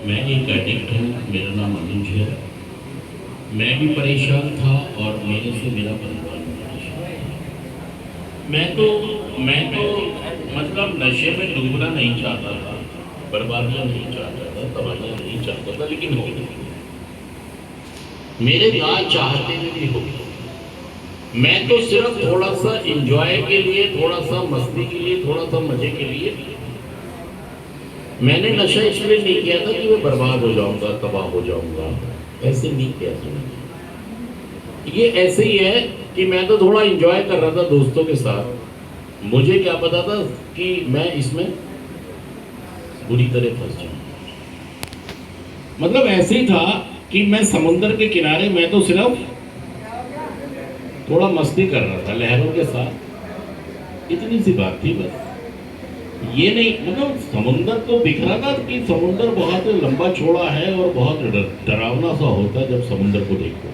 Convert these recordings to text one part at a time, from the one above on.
मैं एक एडिक्ट हूँ, मेरा नाम अनुज है। मैं भी परेशान था और मेरे से मेरा परिवार भी परेशान था। मैं तो मतलब नशे में डूबना नहीं चाहता था, बर्बादियाँ नहीं चाहता था, तबाहियाँ नहीं चाहता था, लेकिन हो गई। मेरे ना चाहते हुए भी हो गई। मैं तो सिर्फ थोड़ा सा इंजॉय के लिए, थोड़ा सा मस्ती के लिए, थोड़ा सा मजे के लिए मैंने नशा इसलिए नहीं किया था कि मैं बर्बाद हो जाऊंगा, तबाह हो जाऊंगा। ऐसे नहीं किया था मैंने। ये ऐसे ही है कि मैं तो थोड़ा इंजॉय कर रहा था दोस्तों के साथ। मुझे क्या पता था कि मैं इसमें बुरी तरह फंस जाऊंगा। मतलब ऐसे ही था कि मैं समुद्र के किनारे, मैं तो सिर्फ थोड़ा मस्ती कर रहा था लहरों के साथ, इतनी सी बात थी बस। ये नहीं, मतलब समुंदर तो दिख रहा था कि समुंदर बहुत लंबा चौड़ा है और बहुत डरावना सा होता है जब समुंदर को देखो।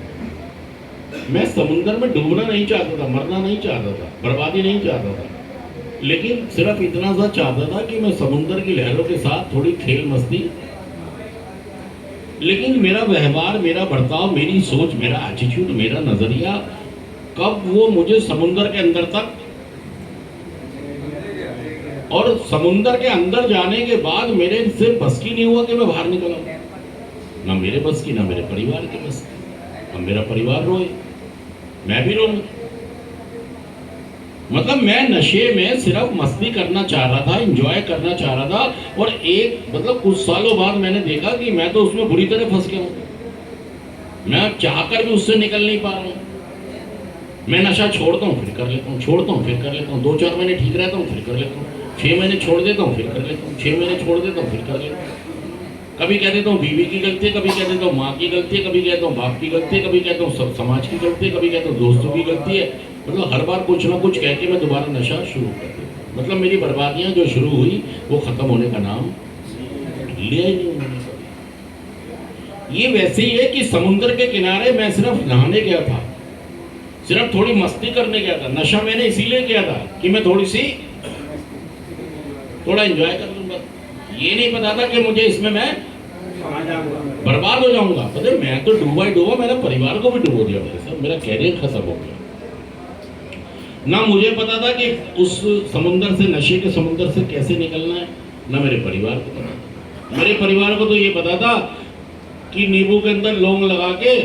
मैं समुंदर में डूबना नहीं चाहता था, मरना नहीं चाहता था, बर्बादी नहीं चाहता था, लेकिन सिर्फ इतना सा चाहता था कि मैं समुंदर की लहरों के साथ थोड़ी खेल मस्ती। लेकिन मेरा व्यवहार, मेरा बर्ताव, मेरी सोच, मेरा एटीट्यूड, मेरा नजरिया कब वो मुझे समुंदर के अंदर तक, और समुंदर के अंदर जाने के बाद मेरे से बस की नहीं हुआ कि मैं बाहर निकला। ना मेरे बस की, ना मेरे परिवार के बस की। अब मेरा परिवार रोए, मैं भी रोऊं। मतलब मैं नशे में सिर्फ मस्ती करना चाह रहा था, एंजॉय करना चाह रहा था, और एक मतलब कुछ सालों बाद मैंने देखा कि मैं तो उसमें बुरी तरह फंस गया हूं। मैं चाहकर भी उससे निकल नहीं पा रहा हूं। मैं नशा छोड़ता हूं, फिर कर लेता हूं, छोड़ता हूं, फिर कर लेता हूं, 2-4 महीने ठीक रहता हूं, फिर कर लेता हूं, 6 महीने छोड़ देता हूँ, फिर कर लेता हूँ, 6 महीने छोड़ देता हूँ, फिर कर लेता हूँ। कभी कह देता हूँ बीवी की गलती है, कभी कह देता हूँ माँ की गलती है, कभी कहता हूँ बाप की गलती है, कभी कहता हूँ सब समाज की गलती है, कभी कहता हूँ दोस्तों की गलती है। मतलब हर बार कुछ ना कुछ कह के मैं दोबारा नशा शुरू कर देता हूँ। मतलब मेरी बर्बादियाँ जो शुरू हुई वो खत्म होने का नाम लिया ही नहीं उन्होंने कभी। ये वैसे ही है कि समुद्र के किनारे मैं सिर्फ नहाने गया था, सिर्फ थोड़ी मस्ती करने गया था। नशा मैंने इसीलिए किया था कि मैं थोड़ा एंजॉय कर लूंगा। ये नहीं पता था कि मुझे इसमें मैं बर्बाद हो जाऊंगा। पता है, मैं तो डूबा ही डूबा, मेरे परिवार को भी डुबो दिया भाई साहब, मेरा कैरियर खत्म हो गया। ना मुझे पता था कि उस समुंदर से, नशे के समुंदर से कैसे निकलना है, ना मेरे परिवार को पता था। मेरे परिवार को तो ये पता था कि नींबू के अंदर लौंग लगा के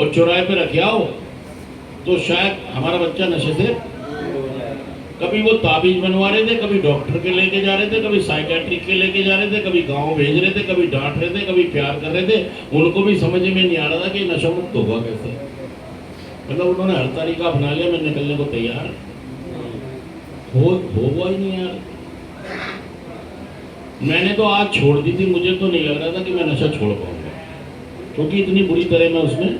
और चौराहे पे रखे आओ तो शायद हमारा बच्चा नशे से। कभी वो ताबीज बनवा रहे थे, कभी डॉक्टर के लेके जा रहे थे, कभी साइकेट्रिक के लेके जा रहे थे, कभी गांव भेज रहे थे, कभी डांट रहे थे, कभी प्यार कर रहे थे। उनको भी समझ में नहीं आ रहा था कि नशा मुक्त होगा कैसे। मतलब उन्होंने हर तरीका अपना लिया, मैं निकलने को तैयार होगा ही नहीं यार। मैंने तो आज छोड़ दी थी, मुझे तो नहीं लग रहा था कि मैं नशा छोड़ पाऊंगा, क्योंकि इतनी बुरी तरह मैं उसमें,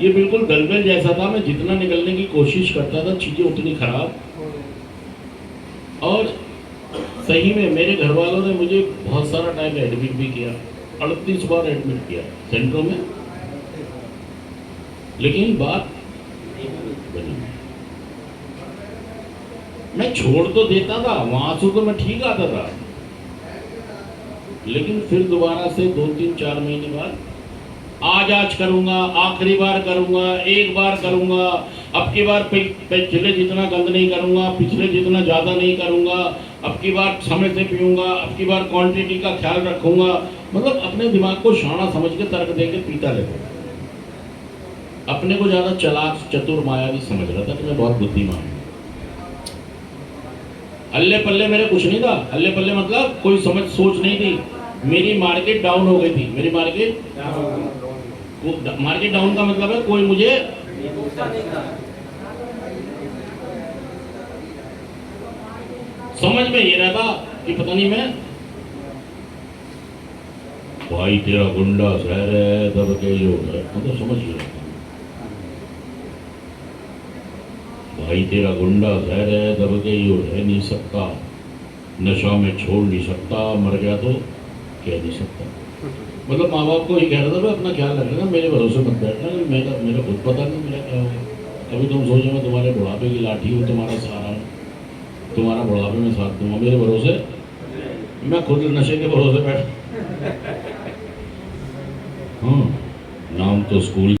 ये बिल्कुल दलदल जैसा था। मैं जितना निकलने की कोशिश करता था चीजें उतनी खराब। और सही में मेरे घर वालों ने मुझे बहुत सारा टाइम एडमिट भी किया, 38 बार एडमिट किया सेंटरों में, लेकिन बात बनी। मैं छोड़ तो देता था, वहां से तो मैं ठीक आता था, लेकिन फिर दोबारा से 2-3-4 महीने बाद आज करूंगा, आखिरी बार करूंगा, एक बार करूंगा, अब की बार पिछले जितना गंद नहीं करूंगा, पिछले जितना ज्यादा नहीं करूंगा, अब की बार समय से पीऊंगा, अब की बार क्वांटिटी का ख्याल रखूंगा। मतलब अपने दिमाग को शाना समझ के तर्क दे के पीता रहता। अपने को ज्यादा चालाक, चतुर, मायावी समझ रहा था कि मैं बहुत बुद्धिमान हूं। अल्ले पल्ले मेरे कुछ नहीं था। अल्ले पल्ले मतलब कोई समझ सोच नहीं थी। मेरी मार्केट डाउन हो गई थी। मेरी मार्केट डाउन का मतलब है कोई मुझे समझ में ये रहता कि पता नहीं मैं, भाई तेरा गुंडा शहर है दब के यो है, मतलब समझ ही रहता, भाई तेरा गुंडा शहर है दब के यो रह नहीं सकता, नशा में छोड़ नहीं सकता, मर गया तो कह नहीं सकता। मतलब माँ बाप को ये कह रहा था, अपना ख्याल रखना, मेरे भरोसे मत बैठना, मेरा खुद पता नहीं मेरा क्या होगा। कभी तुम सोचो मैं तुम्हारे बुढ़ापे की लाठी हूँ, तुम्हारा सहारा हूँ, तुम्हारा बुढ़ापे में साथ दूंगा, मेरे भरोसे मैं खुद नशे के भरोसे बैठ हाँ, नाम तो स्कूल